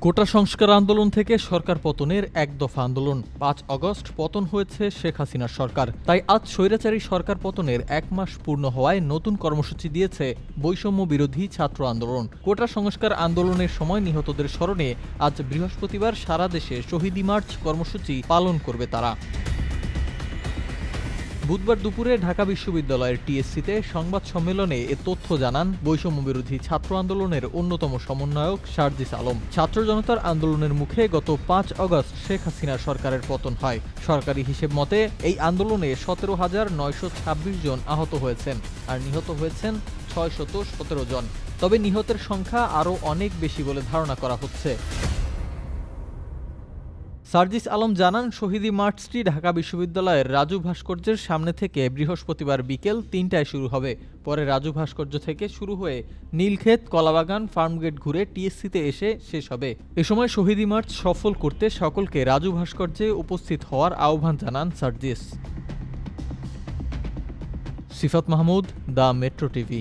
কোটা সংস্কার আন্দোলন থেকে সরকার পতনের এক দফা আন্দোলন। ৫ আগস্ট পতন হয়েছে শেখ হাসিনার সরকার, তাই আজ স্বৈরাচারী সরকার পতনের ১ মাস পূর্ণ হওয়ায় নতুন কর্মসূচি দিয়েছে বৈষম্য বিরোধী ছাত্র আন্দোলন। কোটা সংস্কার আন্দোলনের সময় নিহতদের স্মরণে আজ বৃহস্পতিবার সারা দেশে শহীদি মার্চ কর্মসূচি পালন করবে তারা। বুধবার দুপুরে ঢাকা বিশ্ববিদ্যালয়ের টিএসসিতে সংবাদ সম্মেলনে এ তথ্য জানান বৈষম্যবিরোধী ছাত্র আন্দোলনের অন্যতম সমন্বয়ক সার্জিস আলম। ছাত্র জনতার আন্দোলনের মুখে গত ৫ আগস্ট শেখ হাসিনার সরকারের পতন হয়। সরকারি হিসেব মতে এই আন্দোলনে ১৭,৯২৬ জন আহত হয়েছেন আর নিহত হয়েছেন ৬১৭ জন। তবে নিহতের সংখ্যা আরও অনেক বেশি বলে ধারণা করা হচ্ছে। সার্জিস আলম জানান, শহীদি মার্চটি ঢাকা বিশ্ববিদ্যালয়ের রাজু ভাস্কর্যের সামনে থেকে বৃহস্পতিবার বিকেল ৩টায় শুরু হবে। পরে রাজু ভাস্কর্য থেকে শুরু হয়ে নীলক্ষেত, কলাবাগান, ফার্মগেট ঘুরে টিএসসিতে এসে শেষ হবে। এ সময় শহীদি মার্চ সফল করতে সকলকে রাজু ভাস্কর্যে উপস্থিত হওয়ার আহ্বান জানান সার্জিস। সিফাত মাহমুদ, দ্য মেট্রো টিভি।